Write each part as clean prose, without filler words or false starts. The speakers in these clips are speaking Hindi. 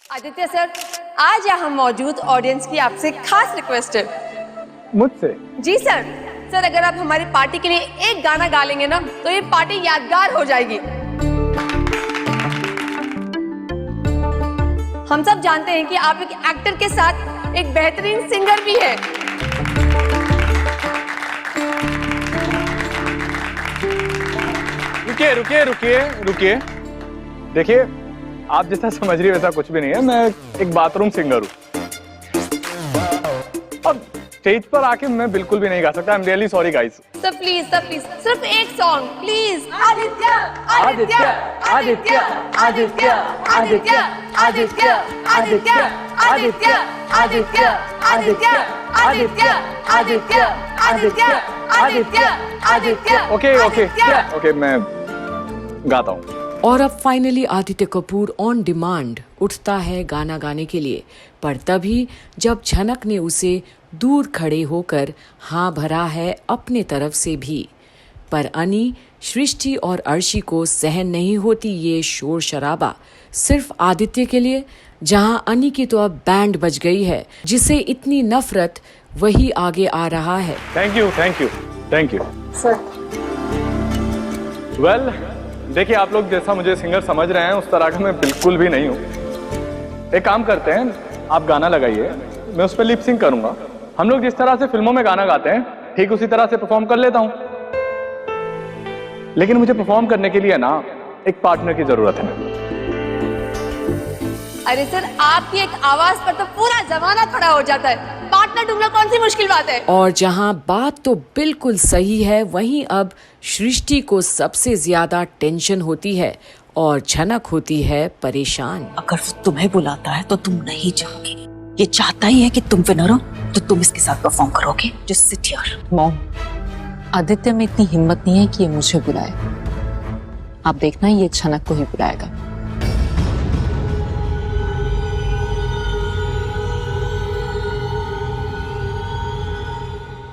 आदित्य सर, आज यहाँ मौजूद ऑडियंस की आपसे खास रिक्वेस्ट है। मुझसे? जी सर। सर, अगर आप हमारी पार्टी के लिए एक गाना गा लेंगे ना, तो ये पार्टी यादगार हो जाएगी। हम सब जानते हैं कि आप एक एक्टर के साथ एक बेहतरीन सिंगर भी है। रुकिए रुकिए रुकिए रुकिए, देखिए आप जैसा समझ रही है वैसा कुछ भी नहीं है। मैं एक बाथरूम सिंगर हूँ और स्टेज पर आके मैं बिल्कुल भी नहीं गा सकता। I am really sorry guys. Sir please सिर्फ एक song please. Aditya Aditya Aditya Aditya Aditya Aditya Aditya Aditya Aditya Aditya Aditya Aditya Aditya Aditya Aditya. Okay okay okay, मैं गाता हूँ। और अब finally Aditya Kapoor on demand उठता है गाना गाने के लिए, पर तभी जब झनक ने उसे दूर खड़े होकर हाँ भरा है अपने तरफ से भी। पर अनी, सृष्टि और अर्शी को सहन नहीं होती ये शोर शराबा सिर्फ आदित्य के लिए, जहां अनी की तो अब बैंड बज गई है। जिसे इतनी नफरत वही आगे आ रहा है। Thank you thank you thank you sir. Well, देखिए आप लोग जैसा मुझे सिंगर समझ रहे हैं उस तरह का मैं बिल्कुल भी नहीं हूँ। एक काम करते हैं, आप गाना लगाइए, मैं उस पर लिप सिंक करूंगा। हम लोग जिस तरह से फिल्मों में गाना गाते हैं ठीक उसी तरह से परफॉर्म कर लेता हूँ। लेकिन मुझे परफॉर्म करने के लिए ना एक पार्टनर की जरूरत है। अरे सर, आपकी एक आवाज पर तो पूरा जमाना खड़ा हो जाता है। पार्टनर ढूंढना कौन सी मुश्किल बात है। और जहां बात तो बिल्कुल सही है, वहीं अब सृष्टि को सबसे ज्यादा टेंशन होती है और झनक होती है परेशान। अगर वो तुम्हें बुलाता है तो तुम नहीं जाओगे। ये चाहता ही है कि तुम विनर हो, तो तुम इसके साथ परफॉर्म करोगे। Just sit here. Mom, Aditya में इतनी हिम्मत नहीं है कि ये मुझे बुलाए। आप देखना, ये झनक को ही बुलाएगा।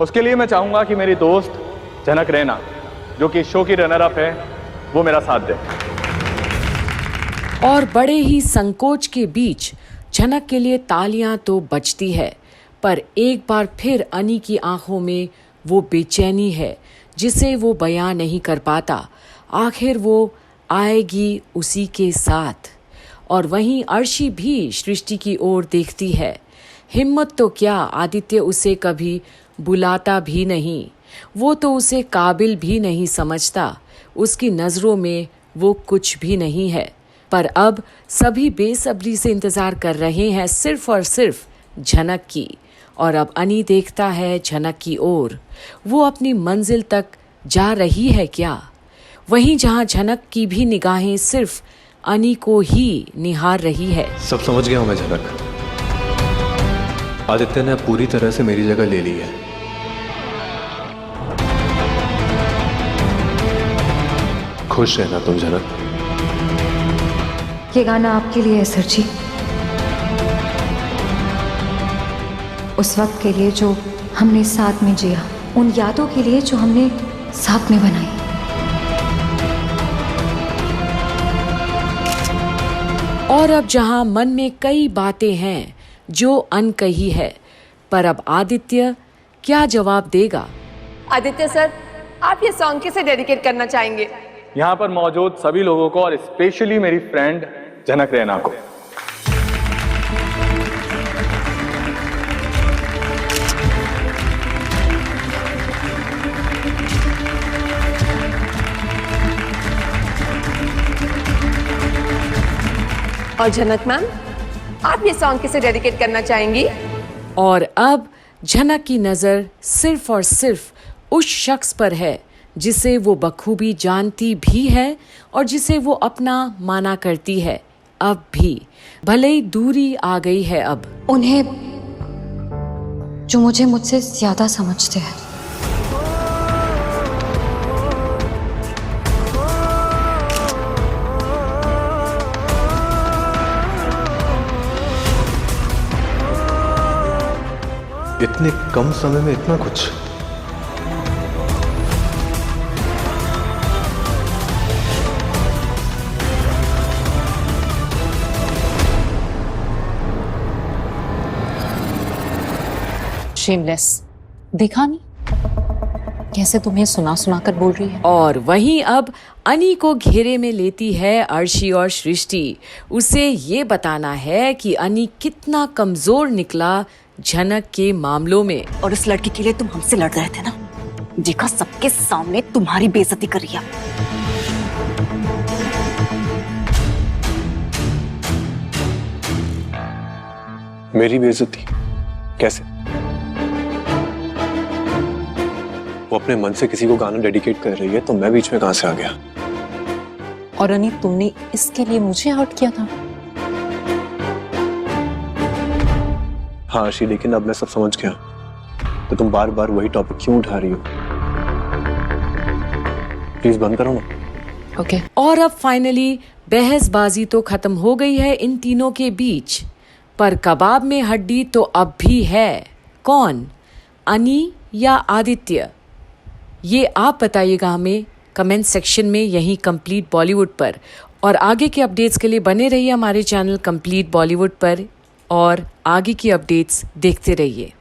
उसके लिए मैं चाहूंगा कि मेरी दोस्त झनक रैना, जो कि शो की रनर अप है, वो मेरा साथ दे। और बड़े ही संकोच के बीच झनक के लिए तालियां तो बजती है, पर एक बार फिर अनी की आंखों में वो बेचैनी है जिसे वो बयां नहीं कर पाता। आखिर वो आएगी उसी के साथ। और वहीं अर्शी भी सृष्टि की ओर देखती है। हिम्मत तो क्या, आदित्य उसे कभी बुलाता भी नहीं। वो तो उसे काबिल भी नहीं समझता। उसकी नजरों में वो कुछ भी नहीं है। पर अब सभी बेसब्री से इंतजार कर रहे हैं सिर्फ और सिर्फ झनक की। और अब अनी देखता है झनक की ओर। वो अपनी मंजिल तक जा रही है क्या? वहीं जहां झनक की भी निगाहें सिर्फ अनी को ही निहार रही है। सब समझ गया हूं मैं झनक। आदित्य ने पूरी तरह से मेरी जगह ले ली है। खुश रहना तुम झनक। ये गाना आपके लिए है सर जी। उस वक्त के लिए जो हमने साथ में जिया, उन यादों के लिए जो हमने साथ में बनाई। और अब जहां मन में कई बातें हैं जो अनकही है, पर अब आदित्य क्या जवाब देगा? आदित्य सर, आप ये सॉन्ग किसे डेडिकेट करना चाहेंगे? यहाँ पर मौजूद सभी लोगों को और स्पेशली मेरी फ्रेंड झनक रैना को। और झनक मैम, आप ये सॉन्ग किसे डेडिकेट करना चाहेंगी? और अब झनक की नजर सिर्फ और सिर्फ उस शख्स पर है जिसे वो बखूबी जानती भी है और जिसे वो अपना माना करती है। अब भी भले ही दूरी आ गई है, अब उन्हें जो मुझे मुझसे ज्यादा समझते हैं। इतने कम समय में इतना कुछ। शेमलेस, देखा नहीं कैसे तुम्हें सुना सुना कर बोल रही है। और वहीं अब अनी को घेरे में लेती है अर्शी और सृष्टि। उसे ये बताना है कि अनी कितना कमजोर निकला झनक के मामलों में। और इस लड़की के लिए तुम हमसे लड़ रहे थे ना, देखा सबके सामने तुम्हारी बेइज्जती कर रही है। मेरी बेइज्जती कैसे? वो अपने मन से किसी को गाना डेडिकेट कर रही है तो मैं बीच में कहां से आ गया? और अनी तुमने इसके लिए मुझे हर्ट किया था। हाँ अर्शी, लेकिन अब मैं सब समझ गया। तो तुम बार बार वही टॉपिक क्यों उठा रही हो? प्लीज बंद करो ना। ओके। और अब फाइनली बहसबाजी तो खत्म हो गई है इन तीनों के बीच, पर कबाब में हड्डी तो अब भी है। कौन, अनी या आदित्य? ये आप बताइएगा हमें कमेंट सेक्शन में यहीं कंप्लीट बॉलीवुड पर। और आगे के अपडेट्स के लिए बने रहिए हमारे चैनल कंप्लीट बॉलीवुड पर और आगे की अपडेट्स देखते रहिए।